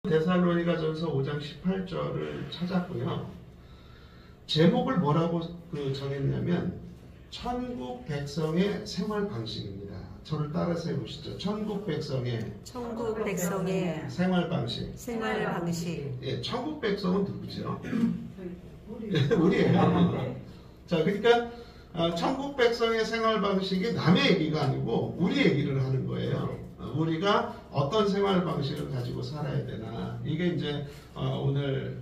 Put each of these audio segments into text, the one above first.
데살로니가전서 5장 18절을 찾았고요. 제목을 뭐라고 정했냐면 천국 백성의 생활 방식입니다. 저를 따라서 해보시죠. 천국 백성의 생활 방식. 예, 천국 백성은 누구죠? 우리예요. 자, 그러니까 천국 백성의 생활 방식이 남의 얘기가 아니고 우리 얘기를 하는 거예요. 우리가 어떤 생활 방식을 가지고 살아야 되나, 이게 이제 오늘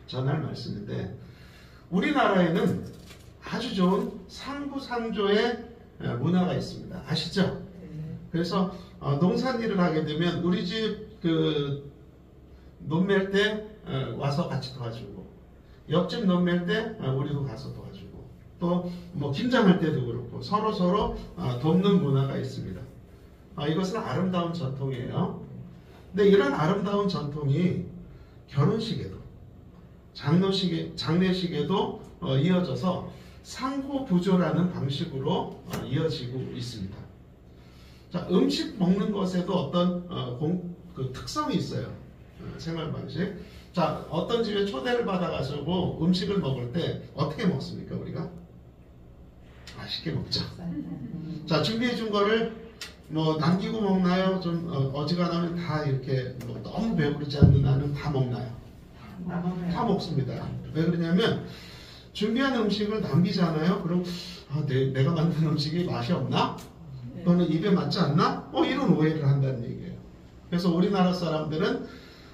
전할 말씀인데, 우리나라에는 아주 좋은 상부상조의 문화가 있습니다. 아시죠? 그래서 농산일을 하게 되면 우리 집 논맬 때 와서 같이 도와주고, 옆집 논맬 때 우리도 가서 도와주고, 또 뭐 김장할 때도 그렇고 서로 돕는 문화가 있습니다. 이것은 아름다운 전통이에요. 근데 이런 아름다운 전통이 결혼식에도, 장례식에도 이어져서 상호부조라는 방식으로 이어지고 있습니다. 자, 음식 먹는 것에도 어떤 특성이 있어요. 생활 방식. 자, 어떤 집에 초대를 받아가지고 음식을 먹을 때 어떻게 먹습니까, 우리가? 맛있게 먹죠. 자, 준비해 준 거를 뭐 남기고 먹나요? 좀 어지간하면 다 이렇게 뭐 너무 배부르지 않는 한은 다 먹나요? 다 먹습니다. 왜 그러냐면 준비한 음식을 남기잖아요. 그럼 내가 만든 음식이 맛이 없나? 또는 입에 맞지 않나? 이런 오해를 한다는 얘기예요. 그래서 우리나라 사람들은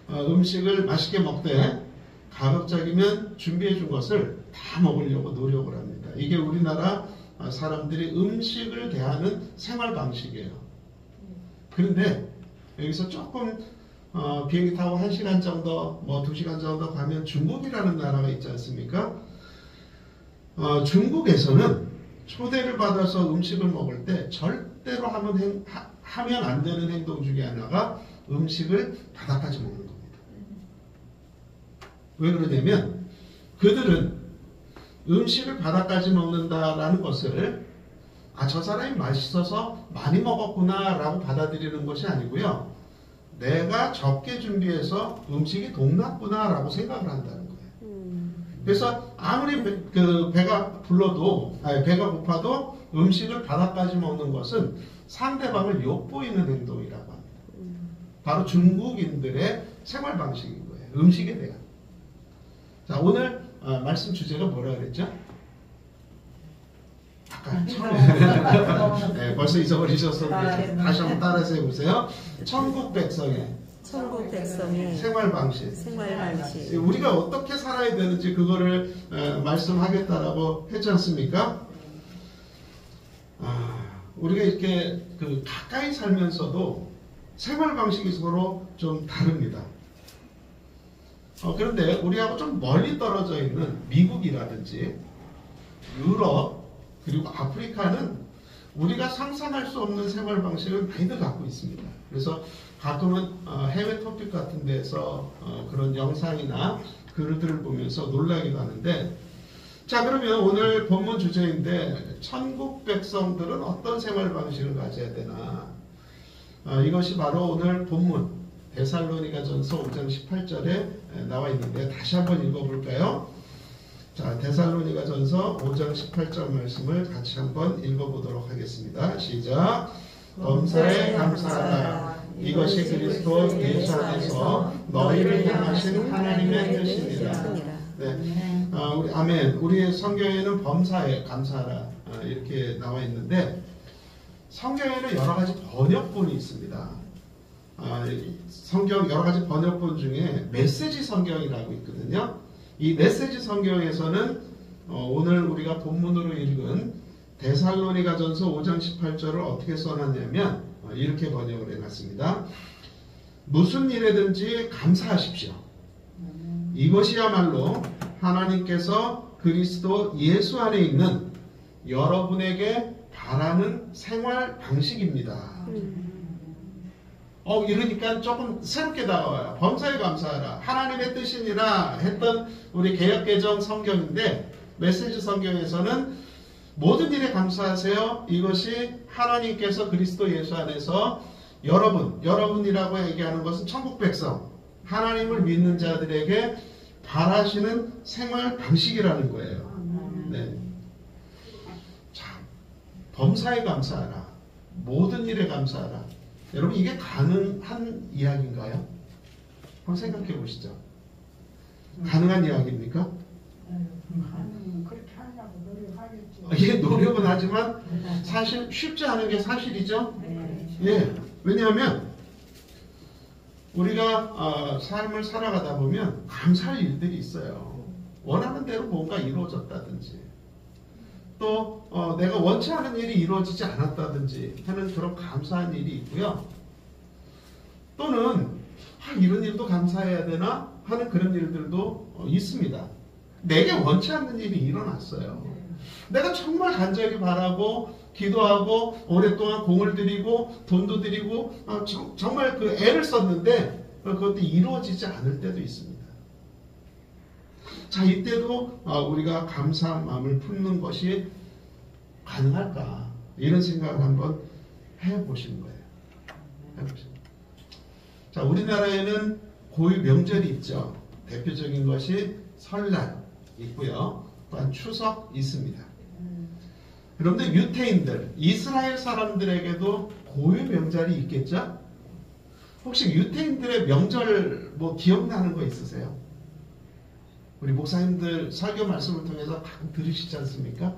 음식을 맛있게 먹되 가급적이면 준비해 준 것을 다 먹으려고 노력을 합니다. 이게 우리나라 사람들이 음식을 대하는 생활 방식이에요. 그런데 여기서 조금 비행기 타고 1시간 정도, 뭐 2시간 정도 가면 중국이라는 나라가 있지 않습니까? 중국에서는 초대를 받아서 음식을 먹을 때 절대로 하면 안 되는 행동 중에 하나가 음식을 바닥까지 먹는 겁니다. 왜 그러냐면 그들은 음식을 바닥까지 먹는다라는 것을 저 사람이 맛있어서 많이 먹었구나 라고 받아들이는 것이 아니고요, 내가 적게 준비해서 음식이 동났구나 라고 생각을 한다는 거예요. 그래서 아무리 배가 고파도 음식을 바닥까지 먹는 것은 상대방을 엿보이는 행동이라고 합니다. 바로 중국인들의 생활 방식인 거예요. 음식에 대한. 자, 오늘 말씀 주제가 뭐라 그랬죠? 아까 처음에 네, 벌써 잊어버리셔서 다시 한번 따라서 해보세요. 천국 백성의 생활 방식. 우리가 어떻게 살아야 되는지 그거를 말씀하겠다라고 했지 않습니까? 우리가 이렇게 가까이 살면서도 생활 방식이 서로 좀 다릅니다. 그런데 우리하고 좀 멀리 떨어져 있는 미국이라든지 유럽, 그리고 아프리카는 우리가 상상할 수 없는 생활 방식을 많이들 갖고 있습니다. 그래서 가끔은 해외 토픽 같은 데서 그런 영상이나 글들을 보면서 놀라기도 하는데, 자, 그러면 오늘 본문 주제인데 천국 백성들은 어떤 생활 방식을 가져야 되나, 이것이 바로 오늘 본문 데살로니가전서 5장 18절에 나와 있는데, 다시 한번 읽어볼까요? 자, 데살로니가전서 5장 18절 말씀을 같이 한번 읽어보도록 하겠습니다. 시작. 범사에 감사하라. 이것이 그리스도 예수 안에서 너희를 향하신 하나님의 뜻이니라. 네. 아멘. 우리 성경에는 범사에 감사하라 이렇게 나와 있는데, 성경에는 여러 가지 번역본이 있습니다. 성경 여러 가지 번역본 중에 메시지 성경이라고 있거든요. 이 메시지 성경에서는 오늘 우리가 본문으로 읽은 데살로니가전서 5장 18절을 어떻게 써놨냐면 이렇게 번역을 해놨습니다. 무슨 일에든지 감사하십시오. 이것이야말로 하나님께서 그리스도 예수 안에 있는 여러분에게 바라는 생활 방식입니다. 이러니까 조금 새롭게 다가와요. 범사에 감사하라. 하나님의 뜻이니라 했던 우리 개역개정 성경인데, 메시지 성경에서는 모든 일에 감사하세요. 이것이 하나님께서 그리스도 예수 안에서 여러분이라고 얘기하는 것은 천국 백성, 하나님을 믿는 자들에게 바라시는 생활 방식이라는 거예요. 네. 자, 범사에 감사하라. 모든 일에 감사하라. 여러분, 이게 가능한 이야기인가요? 한번 생각해 보시죠. 가능한 이야기입니까? 그렇게 하려고 노력하겠지. 예, 노력은 하지만 사실 쉽지 않은 게 사실이죠. 예, 왜냐하면 우리가 삶을 살아가다 보면 감사할 일들이 있어요. 원하는 대로 뭔가 이루어졌다든지 또 내가 원치 않은 일이 이루어지지 않았다든지 하는 그런 감사한 일이 있고요. 또는 이런 일도 감사해야 되나 하는 그런 일들도 있습니다. 내게 원치 않는 일이 일어났어요. 내가 정말 간절히 바라고 기도하고 오랫동안 공을 들이고 돈도 들이고 정말 그 애를 썼는데 그것도 이루어지지 않을 때도 있습니다. 자, 이때도 우리가 감사한 마음을 품는 것이 가능할까? 이런 생각을 한번 해보시는 거예요. 자, 우리나라에는 고유 명절이 있죠. 대표적인 것이 설날 있고요. 또한 추석 있습니다. 그런데 유태인들, 이스라엘 사람들에게도 고유 명절이 있겠죠? 혹시 유태인들의 명절 기억나는 거 있으세요? 우리 목사님들 설교 말씀을 통해서 가끔 들으시지 않습니까?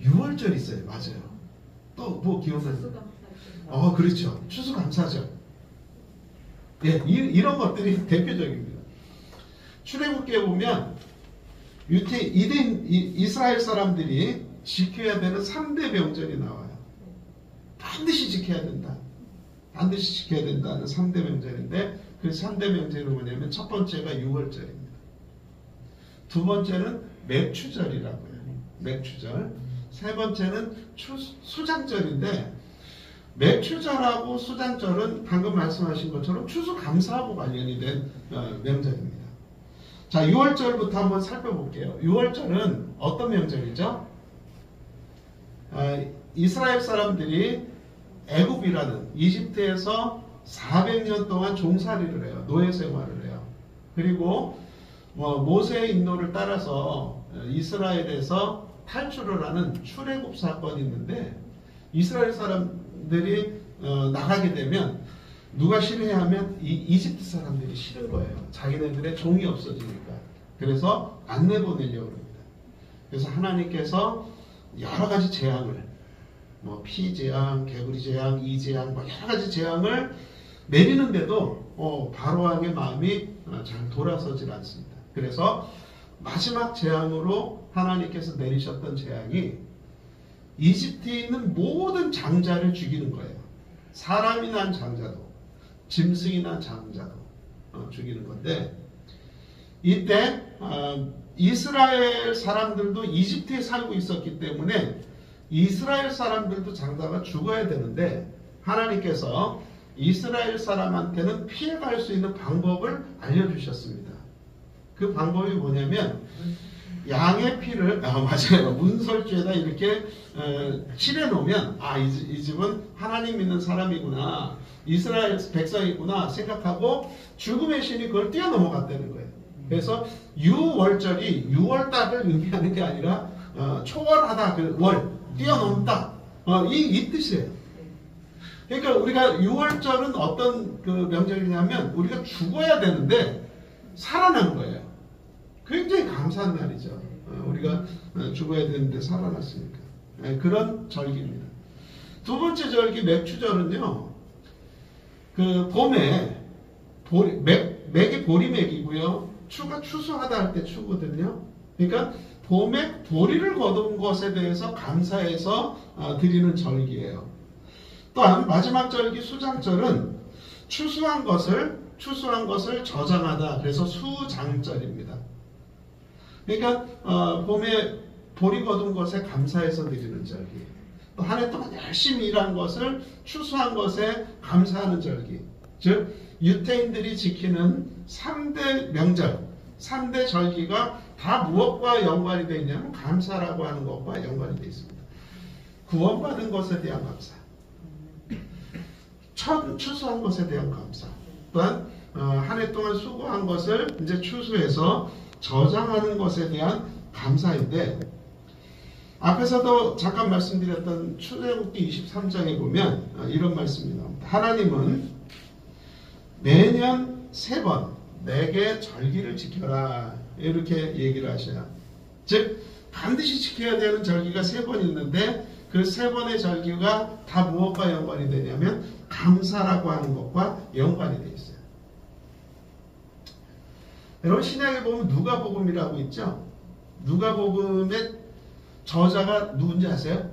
6월절 있어요. 맞아요. 또 뭐 기억나는 거? 그렇죠. 추수감사절. 예, 이런 것들이 대표적입니다. 출애굽기에 보면 이스라엘 사람들이 지켜야 되는 3대 명절이 나와요. 반드시 지켜야 된다. 반드시 지켜야 된다는 3대 명절인데 그 3대 명절이 뭐냐면 첫 번째가 6월절입니다. 두 번째는 맥추절이라고 해요. 맥추절. 세 번째는 수장절인데 맥추절하고 수장절은 방금 말씀하신 것처럼 추수감사하고 관련이 된 명절입니다. 자, 6월절부터 한번 살펴볼게요. 6월절은 어떤 명절이죠? 이스라엘 사람들이 애굽이라는 이집트에서 400년 동안 종살이를 해요. 노예 생활을 해요. 그리고 모세의 인도를 따라서 이스라엘에서 탈출을 하는 출애굽 사건이 있는데 이스라엘 사람들이 나가게 되면 누가 싫어하면 이집트 사람들이 싫은 거예요. 자기네들의 종이 없어지니까. 그래서 안 내보내려고 합니다. 그래서 하나님께서 여러 가지 재앙을 피 재앙, 개구리 재앙, 이 재앙 여러 가지 재앙을 내리는데도 바로왕의 마음이 잘 돌아서질 않습니다. 그래서 마지막 재앙으로 하나님께서 내리셨던 재앙이 이집트에 있는 모든 장자를 죽이는 거예요. 사람이 난 장자도 짐승이 난 장자도 죽이는 건데 이때 이스라엘 사람들도 이집트에 살고 있었기 때문에 이스라엘 사람들도 장자가 죽어야 되는데 하나님께서 이스라엘 사람한테는 피해갈 수 있는 방법을 알려주셨습니다. 그 방법이 뭐냐면 양의 피를 맞아요. 문설주에다 이렇게 칠해놓으면 이 집은 하나님 믿는 사람이구나, 이스라엘 백성이구나 생각하고 죽음의 신이 그걸 뛰어넘어갔다는 거예요. 그래서 6월절이 6월달을 의미하는 게 아니라 초월하다, 그 월, 뛰어넘다 이 뜻이에요. 그러니까 우리가 6월절은 어떤 그 명절이냐면 우리가 죽어야 되는데 살아난 거예요. 굉장히 감사한 날이죠. 우리가 죽어야 되는데 살아났으니까. 그런 절기입니다. 두 번째 절기 맥추절은요. 그 봄에 맥이 보리맥이고요. 추가 추수하다 할 때 추거든요. 그러니까 봄에 보리를 거둔 것에 대해서 감사해서 드리는 절기예요. 또한 마지막 절기 수장절은 추수한 것을 저장하다. 그래서 수장절입니다. 그러니까 봄에 보리 거둔 것에 감사해서 드리는 절기. 또 한 해 동안 열심히 일한 것을 추수한 것에 감사하는 절기. 즉 유태인들이 지키는 3대 명절, 3대 절기가 다 무엇과 연관이 되어 있냐면 감사라고 하는 것과 연관이 되어 있습니다. 구원받은 것에 대한 감사, 추수한 것에 대한 감사. 또한 한 해 동안 수고한 것을 이제 추수해서 저장하는 것에 대한 감사인데, 앞에서도 잠깐 말씀드렸던 출애굽기 23장에 보면 이런 말씀이 나옵니다. 하나님은 매년 3번 내게 절기를 지켜라, 이렇게 얘기를 하셔요. 즉 반드시 지켜야 되는 절기가 3번 있는데, 그 3번의 절기가 다 무엇과 연관이 되냐면 감사라고 하는 것과 연관이 되어 있어요. 여러분, 신약에 보면 누가복음이라고 있죠. 누가복음의 저자가 누군지 아세요?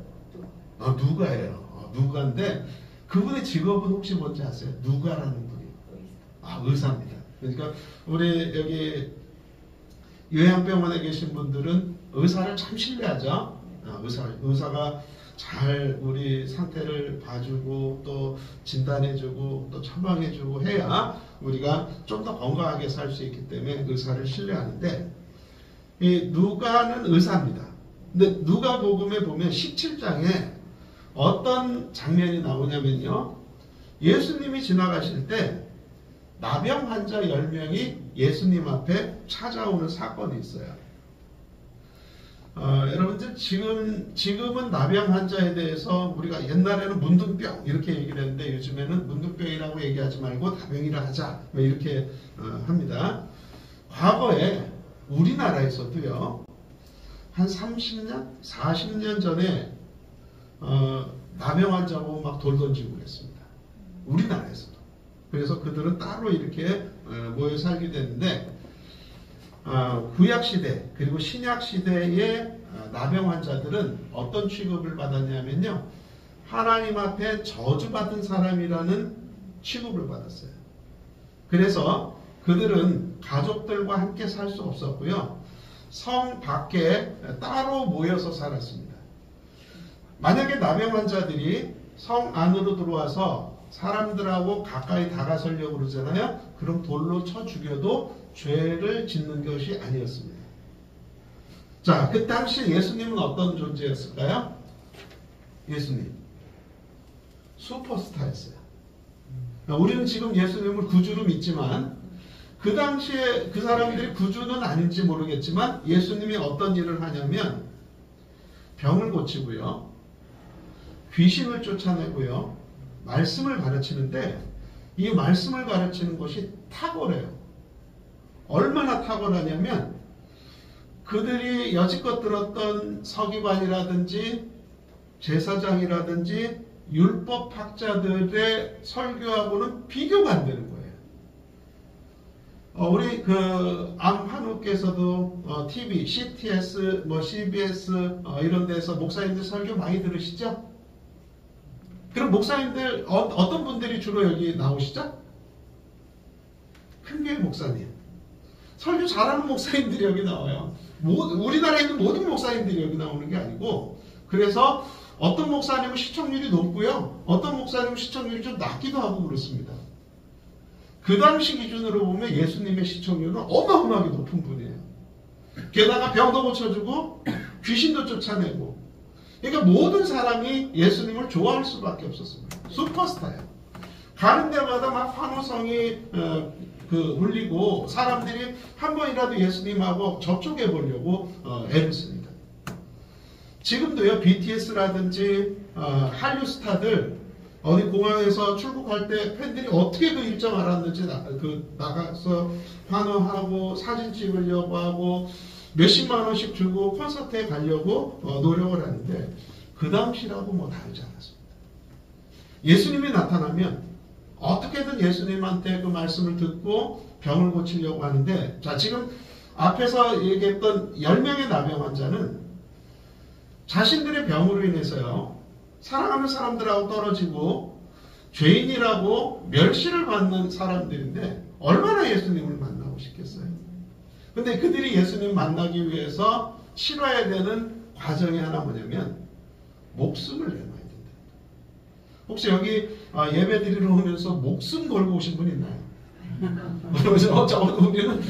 누가예요. 누가인데 그분의 직업은 혹시 뭔지 아세요? 누가라는 분이 의사입니다. 그러니까 우리 여기 요양병원에 계신 분들은 의사를 참 신뢰하죠. 의사가 잘 우리 상태를 봐주고 또 진단해주고 또 처방해주고 해야 우리가 좀 더 건강하게 살 수 있기 때문에 의사를 신뢰하는데, 이 누가는 의사입니다. 근데 누가복음에 보면 17장에 어떤 장면이 나오냐면요, 예수님이 지나가실 때 나병 환자 10명이 예수님 앞에 찾아오는 사건이 있어요. 여러분들 지금은 나병 환자에 대해서 우리가 옛날에는 문둥병 이렇게 얘기를 했는데, 요즘에는 문둥병이라고 얘기하지 말고 나병이라 하자, 이렇게 합니다. 과거에 우리나라에서도요, 한 30년, 40년 전에 나병 환자고 막 돌 던지고 그랬습니다. 우리나라에서도. 그래서 그들은 따로 이렇게 모여 살게 됐는데, 구약시대 그리고 신약시대의 나병 환자들은 어떤 취급을 받았냐면요, 하나님 앞에 저주받은 사람이라는 취급을 받았어요. 그래서 그들은 가족들과 함께 살 수 없었고요, 성 밖에 따로 모여서 살았습니다. 만약에 나병 환자들이 성 안으로 들어와서 사람들하고 가까이 다가서려고 그러잖아요. 그럼 돌로 쳐 죽여도 죄를 짓는 것이 아니었습니다. 자, 그 당시 예수님은 어떤 존재였을까요? 예수님 슈퍼스타였어요. 우리는 지금 예수님을 구주로 믿지만, 그 당시에 그 사람들이 구주는 아닌지 모르겠지만 예수님이 어떤 일을 하냐면 병을 고치고요, 귀신을 쫓아내고요, 말씀을 가르치는데, 이 말씀을 가르치는 것이 탁월해요. 얼마나 탁월하냐면 그들이 여지껏 들었던 서기관이라든지 제사장이라든지 율법학자들의 설교하고는 비교가 안 되는 거예요. 우리 암한우께서도 TV, CTS, CBS 이런 데서 목사님들 설교 많이 들으시죠? 그럼 목사님들 어떤 분들이 주로 여기 나오시죠? 큰교회 목사님, 설교 잘하는 목사님들이 여기 나와요. 우리나라에 있는 모든 목사님들이 여기 나오는 게 아니고, 그래서 어떤 목사님은 시청률이 높고요, 어떤 목사님은 시청률이 좀 낮기도 하고 그렇습니다. 그 당시 기준으로 보면 예수님의 시청률은 어마어마하게 높은 분이에요. 게다가 병도 고쳐주고 귀신도 쫓아내고, 그러니까 모든 사람이 예수님을 좋아할 수밖에 없었습니다. 슈퍼스타예요. 가는 데마다 막 환호성이 울리고 사람들이 한 번이라도 예수님하고 접촉해 보려고 애를 씁니다. 지금도요, BTS라든지 한류 스타들 어디 공항에서 출국할 때 팬들이 어떻게 그 일정 알았는지 나가서 환호하고 사진 찍으려고 하고 몇십만 원씩 주고 콘서트에 가려고 노력을 하는데, 그 당시라고 뭐 다르지 않았습니다. 예수님이 나타나면 어떻게든 예수님한테 그 말씀을 듣고 병을 고치려고 하는데, 자, 지금 앞에서 얘기했던 10명의 나병 환자는 자신들의 병으로 인해서요, 사랑하는 사람들하고 떨어지고 죄인이라고 멸시를 받는 사람들인데 얼마나 예수님을 만나고 싶겠어요. 근데 그들이 예수님 만나기 위해서 치러야 되는 과정이 하나 뭐냐면 목숨을 내놔야 된다. 혹시 여기 예배 드리러 오면서 목숨 걸고 오신 분 있나요? 우리는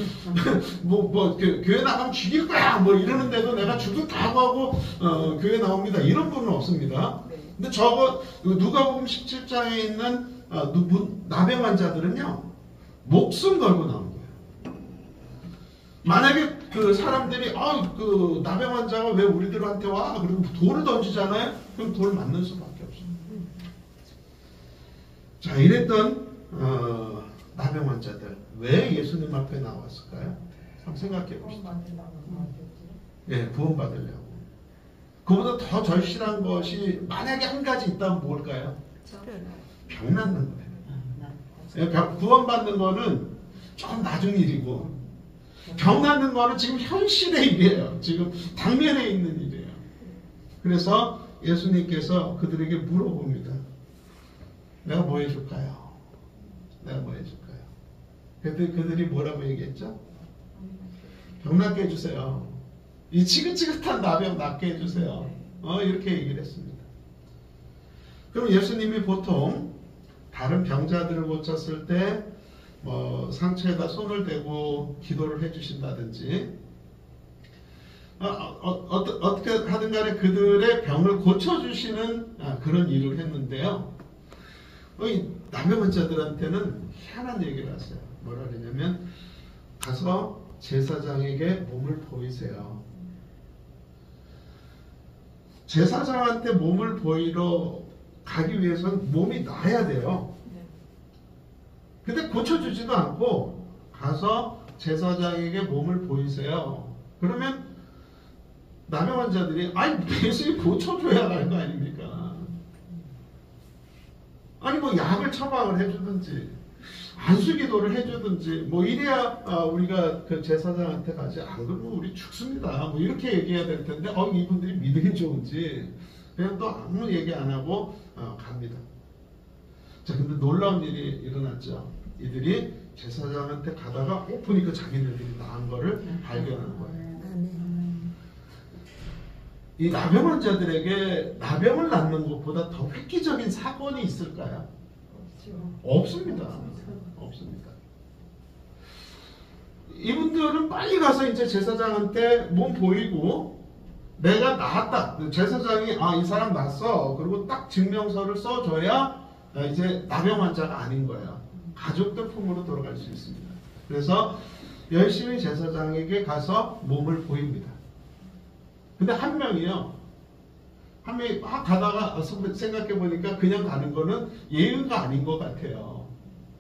교회 나가면 죽일 거야 뭐 이러는데도 내가 죽을까 하고 교회 나옵니다. 이런 분은 없습니다. 근데 누가복음 17장에 있는 나병 환자들은요 목숨 걸고 나온 거예요. 만약에 그 사람들이 그 나병 환자가 왜 우리들한테 와? 그리고 돌을 던지잖아요. 그럼 돌 맞는 수밖에 없어요. 자, 이랬던 나병 환자들 왜 예수님 앞에 나왔을까요? 한번 생각해 보시죠. 예, 구원받으려고. 그보다 더 절실한 것이 만약에 한 가지 있다면 뭘까요? 병 낫는 거예요. 구원받는 거는 좀 나중 일이고 병 낫는 거는 지금 현실의 일이에요. 지금 당면에 있는 일이에요. 그래서 예수님께서 그들에게 물어봅니다. 내가 뭐 해줄까요? 내가 뭐 해줄까요? 그들이 뭐라고 얘기했죠? 병 낫게 해주세요. 이 지긋지긋한 나병 낫게 해주세요. 이렇게 얘기를 했습니다. 그럼 예수님이 보통 다른 병자들을 고쳤을 때 상처에다 손을 대고 기도를 해주신다든지 어떻게 하든 간에 그들의 병을 고쳐주시는 그런 일을 했는데요. 이 나병 환자들한테는 희한한 얘기를 하세요. 뭐라 그러냐면 가서 제사장에게 몸을 보이세요. 제사장한테 몸을 보이러 가기 위해서는 몸이 나아야 돼요. 근데 고쳐주지도 않고 가서 제사장에게 몸을 보이세요. 그러면 나병 환자들이 예수님 고쳐줘야 할 거 아닙니까? 아니 약을 처방을 해주든지 안수기도를 해주든지 이래야 우리가 그 제사장한테 가지. 안 그러면 우리 죽습니다. 이렇게 얘기해야 될 텐데 이분들이 믿음이 좋은지 그냥 또 아무 얘기 안 하고 갑니다. 자, 근데 놀라운 일이 일어났죠. 이들이 제사장한테 가다가 보니까 자기네들이 나은 거를 발견한 거예요. 이 나병 환자들에게 나병을 낫는 것보다 더 획기적인 사건이 있을까요? 없습니다. 없습니다. 이분들은 빨리 가서 이제 제사장한테 몸 보이고 내가 나았다. 제사장이 이 사람 낫어. 그리고 딱 증명서를 써줘야 이제 나병 환자가 아닌 거예요. 가족들 품으로 돌아갈 수 있습니다. 그래서 열심히 제사장에게 가서 몸을 보입니다. 근데 한 명이 막 가다가 생각해 보니까 그냥 가는 거는 예의가 아닌 것 같아요.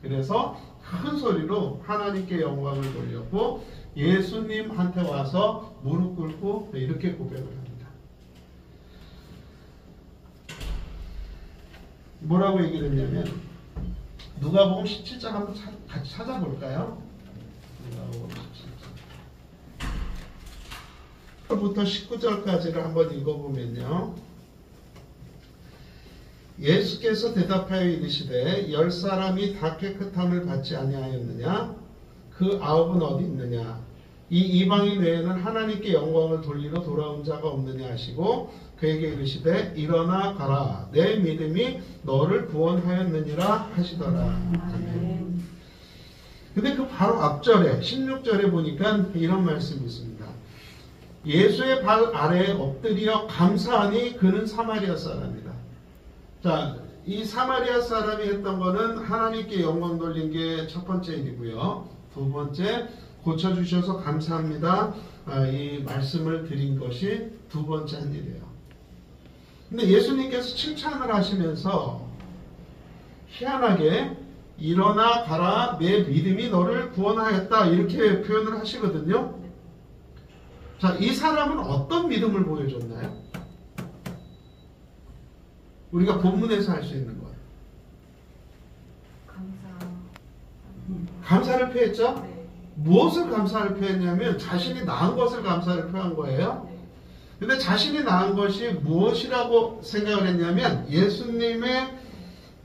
그래서 큰 소리로 하나님께 영광을 돌렸고 예수님한테 와서 무릎 꿇고 이렇게 고백을 합니다. 뭐라고 얘기를 했냐면 누가복음 17장 한번 같이 찾아볼까요? 누가복음 17장 부터 19절까지를 한번 읽어보면요. 예수께서 대답하여 이르시되 10사람이 다 깨끗함을 받지 아니하였느냐? 그 9은 어디 있느냐? 이 이방인 외에는 하나님께 영광을 돌리러 돌아온 자가 없느냐 하시고 그에게 이르시되 일어나 가라. 내 믿음이 너를 구원하였느니라 하시더라. 아멘. 근데 그 바로 앞절에 16절에 보니까 이런 말씀이 있습니다. 예수의 발 아래에 엎드려 감사하니 그는 사마리아 사람이다. 자, 이 사마리아 사람이 했던 거는 하나님께 영광 돌린 게 첫 번째 일이고요. 두 번째, 고쳐주셔서 감사합니다. 이 말씀을 드린 것이 두 번째 한 일이에요. 근데 예수님께서 칭찬을 하시면서 희한하게 일어나 가라 내 믿음이 너를 구원하였다 이렇게 표현을 하시거든요. 자, 이 사람은 어떤 믿음을 보여줬나요? 우리가 본문에서 할 수 있는 거예요. 감사를 표했죠? 네. 무엇을 감사를 표했냐면 자신이 낳은 것을 감사를 표한 거예요. 네. 근데 자신이 낳은 것이 무엇이라고 생각을 했냐면 예수님의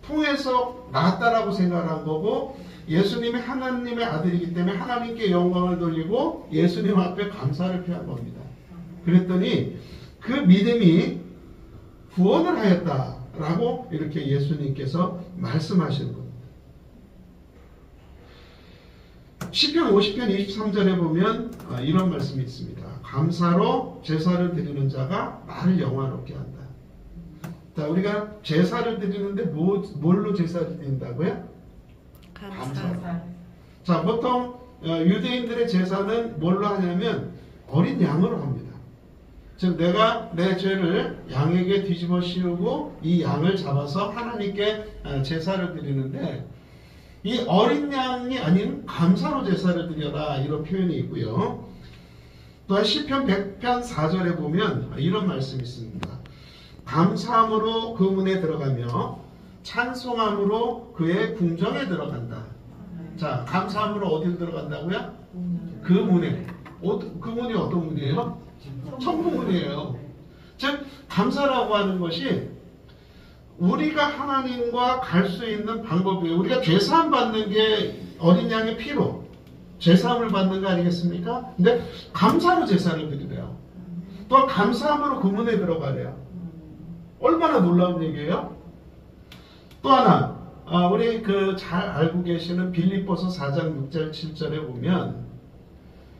통해서 낳았다라고 생각을 한 거고 예수님이 하나님의 아들이기 때문에 하나님께 영광을 돌리고 예수님 앞에 감사를 표한 겁니다. 그랬더니 그 믿음이 구원을 하였다라고 이렇게 예수님께서 말씀하시는 겁니다. 시편 50편 23절에 보면 이런 말씀이 있습니다. 감사로 제사를 드리는 자가 나를 영화롭게 한다. 자, 우리가 제사를 드리는데 뭘로 제사를 드린다고요? 감사. 자, 보통 유대인들의 제사는 뭘로 하냐면 어린 양으로 합니다. 즉 내가 내 죄를 양에게 뒤집어 씌우고 이 양을 잡아서 하나님께 제사를 드리는데, 이 어린 양이 아닌 감사로 제사를 드려라, 이런 표현이 있고요. 또한 시편 100편 4절에 보면 이런 말씀이 있습니다. 감사함으로 그 문에 들어가며 찬송함으로 그의 궁정에 들어간다. 자, 감사함으로 어디로 들어간다고요? 그 문에. 그 문이 어떤 문이에요? 천국문이에요. 즉 감사라고 하는 것이 우리가 하나님과 갈 수 있는 방법이에요. 우리가 죄사함 받는 게 어린 양의 피로 죄사함을 받는 거 아니겠습니까? 근데 감사로 제사를 드리래요. 또한 감사함으로 그 문에 들어가래요. 얼마나 놀라운 얘기예요? 또 하나, 우리 잘 알고 계시는 빌립보서 4장 6절 7절에 보면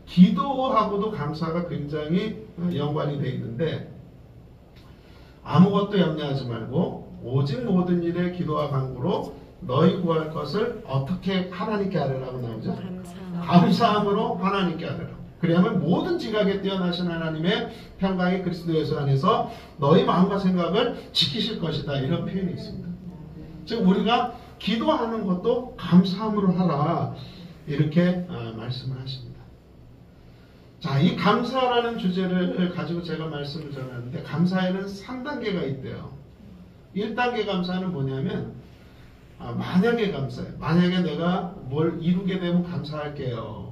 기도하고도 감사가 굉장히 연관이 되어 있는데, 아무것도 염려하지 말고 오직 모든 일에 기도와 간구로 너희 구할 것을 어떻게 하나님께 아뢰라고 나오죠? 감사함으로 하나님께 아뢰라. 그리하면 모든 지각에 뛰어나신 하나님의 평강이 그리스도 예수 안에서 너희 마음과 생각을 지키실 것이다, 이런 표현이 있습니다. 즉 우리가 기도하는 것도 감사함으로 하라, 이렇게 말씀을 하십니다. 자, 이 감사라는 주제를 가지고 제가 말씀을 전하는데, 감사에는 3단계가 있대요. 1단계 감사는 뭐냐면 만약에 감사해요. 만약에 내가 뭘 이루게 되면 감사할게요.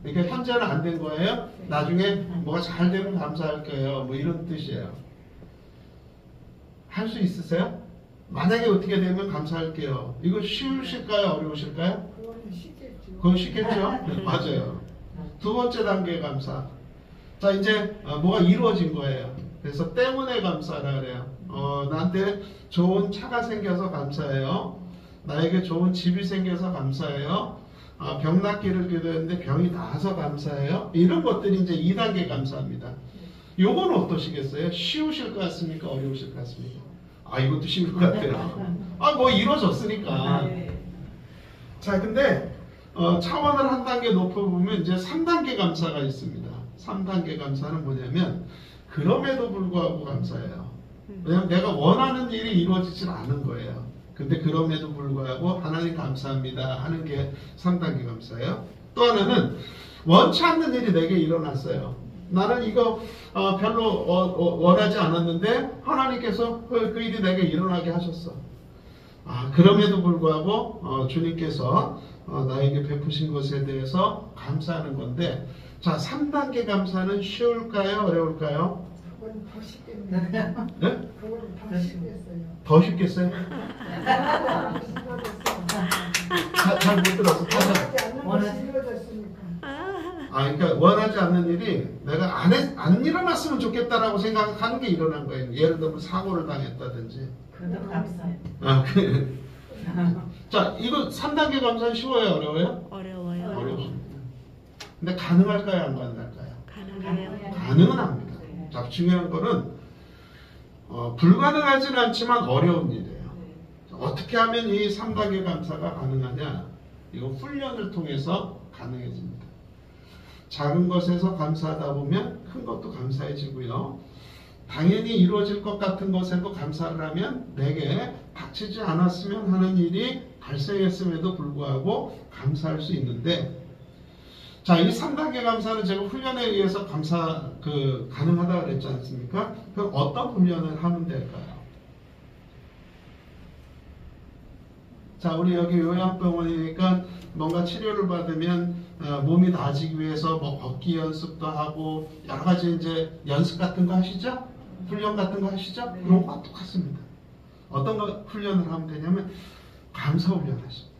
그러니까 현재는 안 된 거예요. 나중에 뭐가 잘 되면 감사할게요, 뭐 이런 뜻이에요. 할 수 있으세요? 만약에 어떻게 되면 감사할게요. 이거 쉬우실까요? 어려우실까요? 그거는 쉽겠죠. 그건 쉽겠죠? 맞아요. 두 번째 단계 감사. 자, 이제 뭐가 이루어진 거예요. 그래서 때문에 감사라 그래요. 나한테 좋은 차가 생겨서 감사해요. 나에게 좋은 집이 생겨서 감사해요. 병 낫기를 기도했는데 병이 나아서 감사해요. 이런 것들이 이제 2단계 감사입니다. 요건 어떠시겠어요? 쉬우실 것 같습니까? 어려우실 것 같습니까? 이것도 쉬울 것 같아요. 뭐 이루어졌으니까. 자, 근데 차원을 한 단계 높여보면 이제 3단계 감사가 있습니다. 3단계 감사는 뭐냐면 그럼에도 불구하고 감사해요. 왜냐하면 내가 원하는 일이 이루어지질 않은 거예요. 근데 그럼에도 불구하고 하나님 감사합니다 하는 게 3단계 감사예요. 또 하나는 원치 않는 일이 내게 일어났어요. 나는 이거 별로 원하지 않았는데 하나님께서 그 일이 내게 일어나게 하셨어. 그럼에도 불구하고 주님께서 나에게 베푸신 것에 대해서 감사하는 건데, 자, 3단계 감사는 쉬울까요? 어려울까요? 그건 더 쉽겠네요. 네? 그건 더 쉽겠어요. 더 쉽겠어요? 잘 못 들었어. 원하지 않는 것이 이루어졌으니까. 그러니까 원하지 않는 일이 내가 안 일어났으면 좋겠다라고 생각하는 게 일어난 거예요. 예를 들면 사고를 당했다든지. 그것도 감사해요. 자, 이거 3단계 감사는 쉬워요? 어려워요? 어려워요. 어렵습니다. 근데 가능할까요? 안 가능할까요? 가능해요. 가능은 합니다. 자, 중요한 거는 불가능하진 않지만 어려운 일이에요. 어떻게 하면 이 3단계 감사가 가능하냐? 이거 훈련을 통해서 가능해집니다. 작은 것에서 감사하다 보면 큰 것도 감사해지고요. 당연히 이루어질 것 같은 것에도 감사를 하면 내게 닥치지 않았으면 하는 일이 발생했음에도 불구하고 감사할 수 있는데, 자, 이 3단계 감사는 제가 훈련에 의해서 가능하다고 그랬지 않습니까? 그럼 어떤 훈련을 하면 될까요? 자, 우리 여기 요양병원이니까 뭔가 치료를 받으면 몸이 나아지기 위해서 뭐 걷기 연습도 하고 여러 가지 이제 연습 같은 거 하시죠? 훈련 같은 거 하시죠? 그런 거 똑같습니다. 어떤 거 훈련을 하면 되냐면 감사 훈련 하십니다.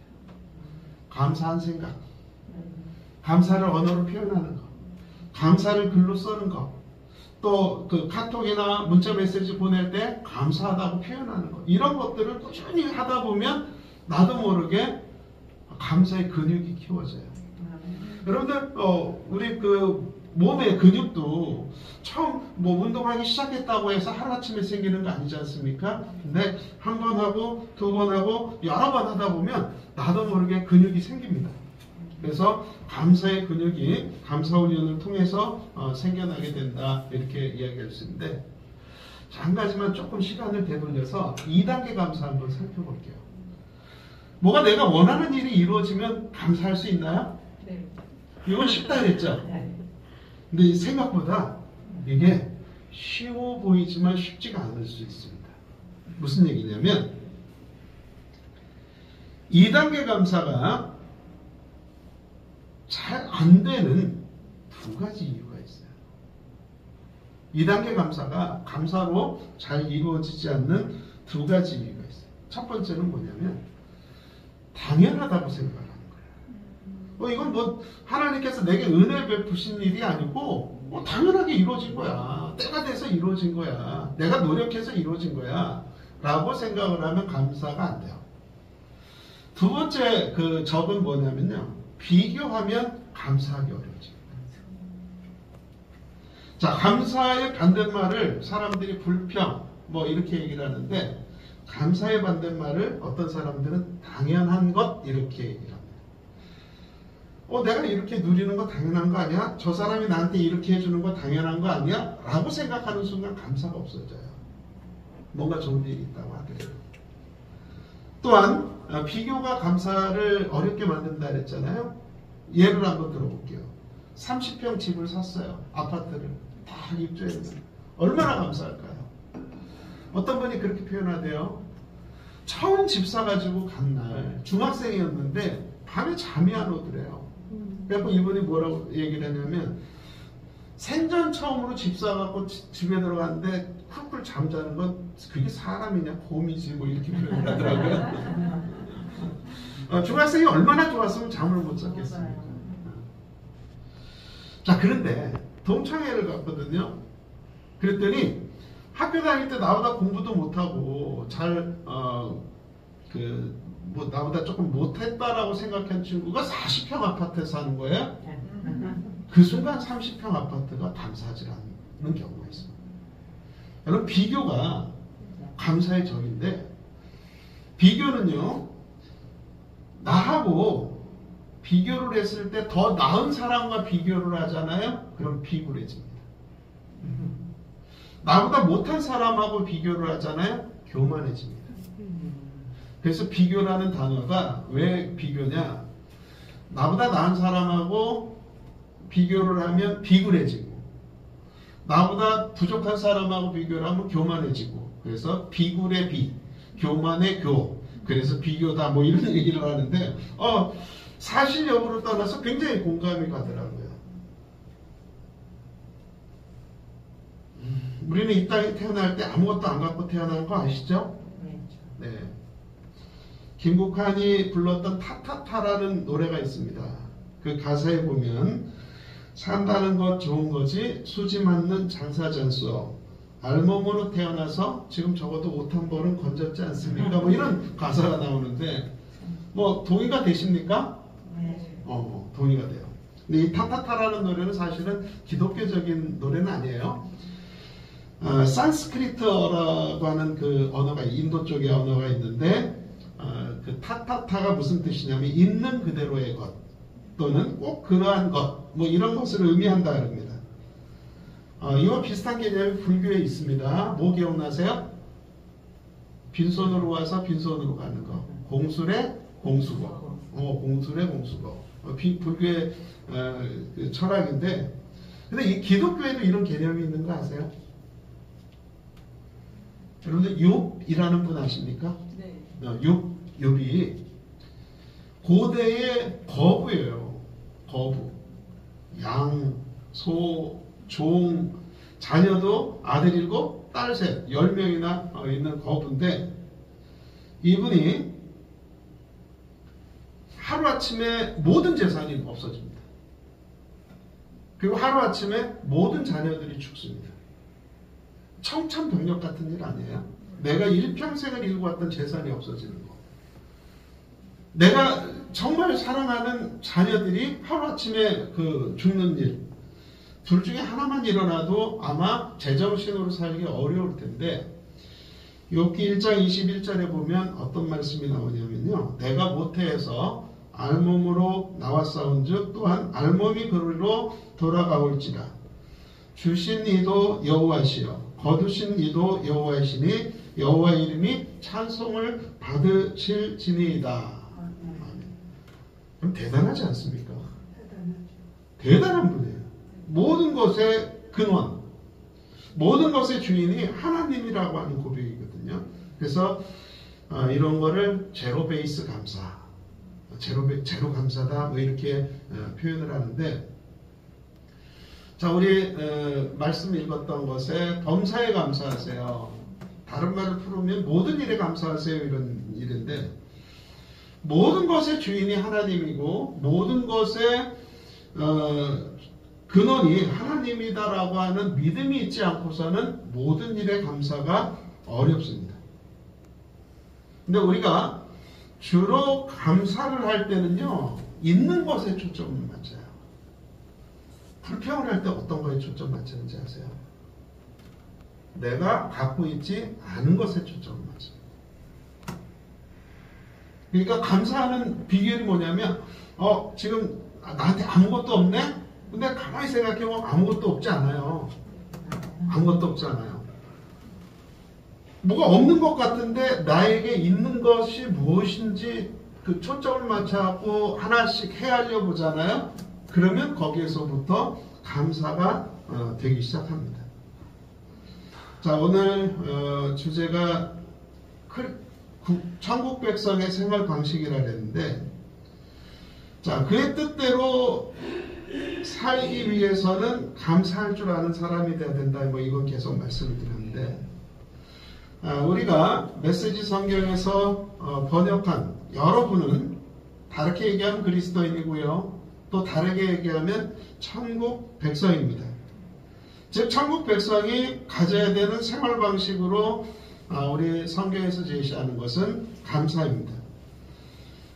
감사한 생각, 감사를 언어로 표현하는 거, 감사를 글로 쓰는 거, 또 그 카톡이나 문자 메시지 보낼 때 감사하다고 표현하는 거, 이런 것들을 꾸준히 하다 보면 나도 모르게 감사의 근육이 키워져요. 여러분들 우리 그 몸의 근육도 처음 뭐 운동하기 시작했다고 해서 하루아침에 생기는 거 아니지 않습니까? 근데 한 번 하고 두 번 하고 여러 번 하다 보면 나도 모르게 근육이 생깁니다. 그래서 감사의 근육이 감사훈련을 통해서 생겨나게 된다 이렇게 이야기할 수 있는데, 자, 한 가지만 조금 시간을 되돌려서 2단계 감사 한번 살펴볼게요. 뭐가 내가 원하는 일이 이루어지면 감사할 수 있나요? 네. 이건 쉽다 그랬죠? 근데 생각보다 이게 쉬워 보이지만 쉽지가 않을 수 있습니다. 무슨 얘기냐면 2단계 감사가 잘 안 되는 두 가지 이유가 있어요. 2단계 감사가 감사로 잘 이루어지지 않는 두 가지 이유가 있어요. 첫 번째는 뭐냐면 당연하다고 생각하는 거예요. 이건 뭐 하나님께서 내게 은혜 베푸신 일이 아니고 당연하게 이루어진 거야. 때가 돼서 이루어진 거야. 내가 노력해서 이루어진 거야. 라고 생각을 하면 감사가 안 돼요. 두 번째 그 적은 뭐냐면요. 비교하면 감사하기 어려워집니다. 자, 감사의 반대말을 사람들이 불평 뭐 이렇게 얘기를 하는데, 감사의 반대말을 어떤 사람들은 당연한 것 이렇게 얘기를 합니다. 내가 이렇게 누리는 거 당연한 거 아니야? 저 사람이 나한테 이렇게 해주는 거 당연한 거 아니야? 라고 생각하는 순간 감사가 없어져요. 뭔가 좋은 일이 있다고 하더라도. 또한 비교가 감사를 어렵게 만든다 그랬잖아요. 예를 한번 들어볼게요. 30평 집을 샀어요. 아파트를 다 입주했는데 얼마나 감사할까요? 어떤 분이 그렇게 표현하대요. 처음 집 사가지고 간 날 중학생이었는데 밤에 잠이 안 오더래요. 그래서 이분이 뭐라고 얘기를 하냐면, 생전 처음으로 집 사갖고 집에 들어갔는데 쿨쿨 잠자는 건 그게 사람이냐 곰이지 뭐 이렇게 표현을 하더라고요. 중학생이 얼마나 좋았으면 잠을 못 잤겠습니까? 자, 그런데 동창회를 갔거든요. 그랬더니 학교 다닐 때 나보다 공부도 못하고 뭐 나보다 조금 못했다라고 생각한 친구가 40평 아파트에 사는 거예요. 그 순간 30평 아파트가 감사하지 않는 경우가 있습니다. 여러분, 비교가 감사의 적인데, 비교는요, 나하고 비교를 했을 때 더 나은 사람과 비교를 하잖아요. 그럼 비굴해집니다. 나보다 못한 사람하고 비교를 하잖아요. 교만해집니다. 그래서 비교라는 단어가 왜 비교냐? 나보다 나은 사람하고 비교를 하면 비굴해지고, 나보다 부족한 사람하고 비교를 하면 교만해지고, 그래서 비굴의 비, 교만의 교, 그래서 비교다 뭐 이런 얘기를 하는데, 사실 여부를 떠나서 굉장히 공감이 가더라고요. 우리는 이 땅에 태어날 때 아무것도 안 갖고 태어난 거 아시죠? 네. 김국환이 불렀던 타타타라는 노래가 있습니다. 그 가사에 보면, 산다는 것 좋은 거지 수지 맞는 장사잔소, 알몸으로 태어나서 지금 적어도 옷 한 벌은 건졌지 않습니까? 뭐 이런 가사가 나오는데, 뭐 동의가 되십니까? 네. 동의가 돼요. 근데 이 타타타라는 노래는 사실은 기독교적인 노래는 아니에요. 산스크리트어라고 하는 그 언어가, 인도 쪽의 언어가 있는데, 그 타타타가 무슨 뜻이냐면 있는 그대로의 것 또는 꼭 그러한 것, 뭐 이런 것을 의미한다 그럽니다. 이와 비슷한 개념이 불교에 있습니다. 뭐 기억나세요? 빈손으로 와서 빈손으로 가는 거. 공술의 공수거. 공술의 공수거. 불교의 그 철학인데, 근데 이 기독교에도 이런 개념이 있는 거 아세요? 여러분들 욥이라는 분 아십니까? 네. 욥이 고대의 거부예요. 거부. 양, 소, 종, 자녀도 아들 7, 딸 3, 10명이나 있는 거부인데, 이분이 하루아침에 모든 재산이 없어집니다. 그리고 하루아침에 모든 자녀들이 죽습니다. 청천벽력 같은 일 아니에요? 내가 일평생을 이루고 왔던 재산이 없어지는 거. 내가 정말 사랑하는 자녀들이 하루아침에 죽는 일, 둘 중에 하나만 일어나도 아마 제정신으로 살기 어려울 텐데, 욥기 1장 21절에 보면 어떤 말씀이 나오냐면요. 내가 모태에서 알몸으로 나왔사온즉 또한 알몸이 그리로 돌아가올지라. 주신 이도 여호와시여 거두신 이도 여호와이시니 여호와 이름이 찬송을 받으실지니이다. 그럼 대단하지 않습니까? 대단한 분이에요. 모든 것의 근원, 모든 것의 주인이 하나님이라고 하는 고백이거든요. 그래서 이런 거를 제로 베이스 감사, 제로 감사다 뭐 이렇게 표현을 하는데, 자, 우리 말씀 읽었던 것에 범사에 감사하세요. 다른 말을 풀으면 모든 일에 감사하세요 이런 일인데, 모든 것의 주인이 하나님이고 모든 것의 근원이 하나님이다라고 하는 믿음이 있지 않고서는 모든 일에 감사가 어렵습니다. 근데 우리가 주로 감사를 할 때는요, 있는 것에 초점을 맞춰요. 불평을 할 때 어떤 거에 초점 맞추는지 아세요? 내가 갖고 있지 않은 것에 초점을 맞춰요. 그러니까 감사하는 비결이 뭐냐면, 지금 나한테 아무것도 없네? 근데 가만히 생각해보면 아무것도 없지 않아요. 아무것도 없지 않아요. 뭐가 없는 것 같은데 나에게 있는 것이 무엇인지 그 초점을 맞춰갖고 하나씩 헤아려 보잖아요. 그러면 거기에서부터 감사가 되기 시작합니다. 자, 오늘 주제가 천국 백성의 생활 방식이라 했는데, 자, 그의 뜻대로 살기 위해서는 감사할 줄 아는 사람이 되어야 된다. 뭐 이건 계속 말씀을 드렸는데, 우리가 메시지 성경에서 번역한 여러분은 다르게 얘기하면 그리스도인이고요, 또 다르게 얘기하면 천국 백성입니다. 즉 천국 백성이 가져야 되는 생활 방식으로 우리 성경에서 제시하는 것은 감사입니다.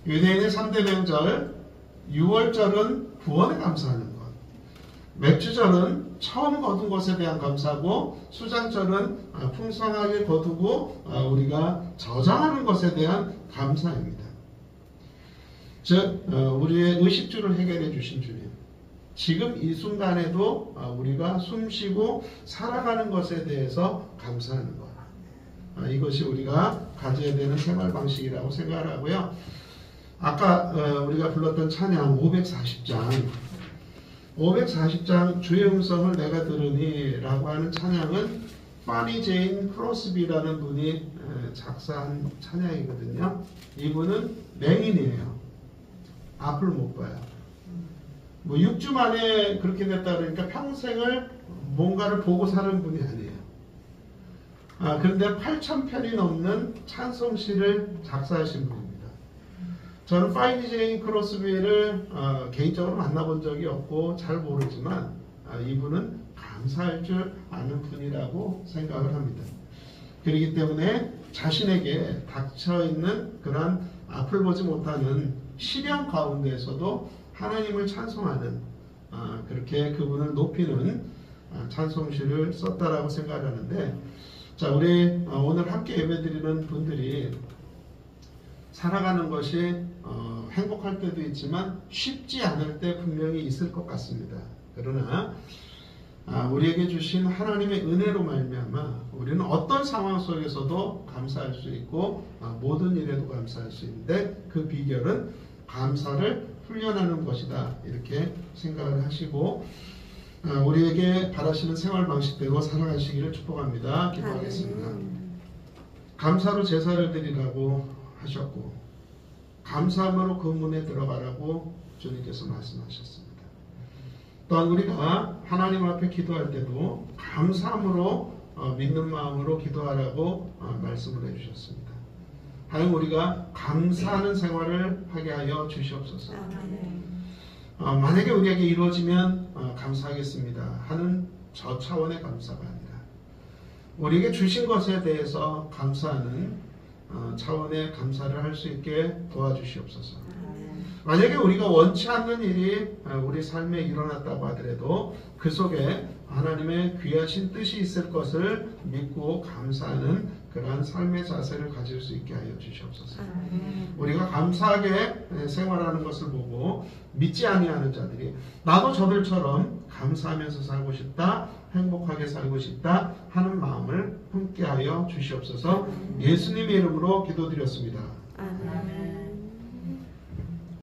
유대인의 3대 명절, 유월절은 구원에 감사하는 것, 맥주절은 처음 거둔 것에 대한 감사고, 수장절은 풍성하게 거두고 우리가 저장하는 것에 대한 감사입니다. 즉 우리의 의식주를 해결해 주신 주님, 지금 이 순간에도 우리가 숨쉬고 살아가는 것에 대해서 감사하는 것, 이것이 우리가 가져야 되는 생활 방식이라고 생각을 하고요. 아까 우리가 불렀던 찬양 540장 주의 음성을 내가 들으니 라고 하는 찬양은 파니 제인 크로스비라는 분이 작사한 찬양이거든요. 이분은 맹인이에요. 앞을 못 봐요. 뭐 6주 만에 그렇게 됐다 그러니까 평생을 뭔가를 보고 사는 분이 아니에요. 그런데 8,000편이 넘는 찬송시를 작사하신 분입니다. 저는 파니 제인 크로스비를 개인적으로 만나본 적이 없고 잘 모르지만 이분은 감사할 줄 아는 분이라고 생각을 합니다. 그렇기 때문에 자신에게 닥쳐있는 그런 앞을 보지 못하는 시련 가운데에서도 하나님을 찬송하는, 그렇게 그분을 높이는 찬송시를 썼다라고 생각을 하는데, 자, 우리 오늘 함께 예배드리는 분들이 살아가는 것이 행복할 때도 있지만 쉽지 않을 때 분명히 있을 것 같습니다. 그러나 우리에게 주신 하나님의 은혜로 말미암아 우리는 어떤 상황 속에서도 감사할 수 있고 모든 일에도 감사할 수 있는데, 그 비결은 감사를 훈련하는 것이다, 이렇게 생각을 하시고 우리에게 바라시는 생활 방식대로 살아가시기를 축복합니다. 기도하겠습니다. 감사로 제사를 드리라고 하셨고 감사함으로 그 문에 들어가라고 주님께서 말씀하셨습니다. 또한 우리가 하나님 앞에 기도할 때도 감사함으로 믿는 마음으로 기도하라고 말씀을 해주셨습니다. 하나님, 우리가 감사하는 생활을 하게 하여 주시옵소서. 만약에 우리에게 이루어지면 감사하겠습니다 하는 저 차원의 감사가 아니라 우리에게 주신 것에 대해서 감사하는 차원의 감사를 할 수 있게 도와주시옵소서. 만약에 우리가 원치 않는 일이 우리 삶에 일어났다고 하더라도 그 속에 하나님의 귀하신 뜻이 있을 것을 믿고 감사하는 그러한 삶의 자세를 가질 수 있게 하여 주시옵소서. 우리가 감사하게 생활하는 것을 보고 믿지 아니하는 자들이 나도 저들처럼 감사하면서 살고 싶다, 행복하게 살고 싶다 하는 마음을 품게 하여 주시옵소서. 예수님의 이름으로 기도드렸습니다. 아멘.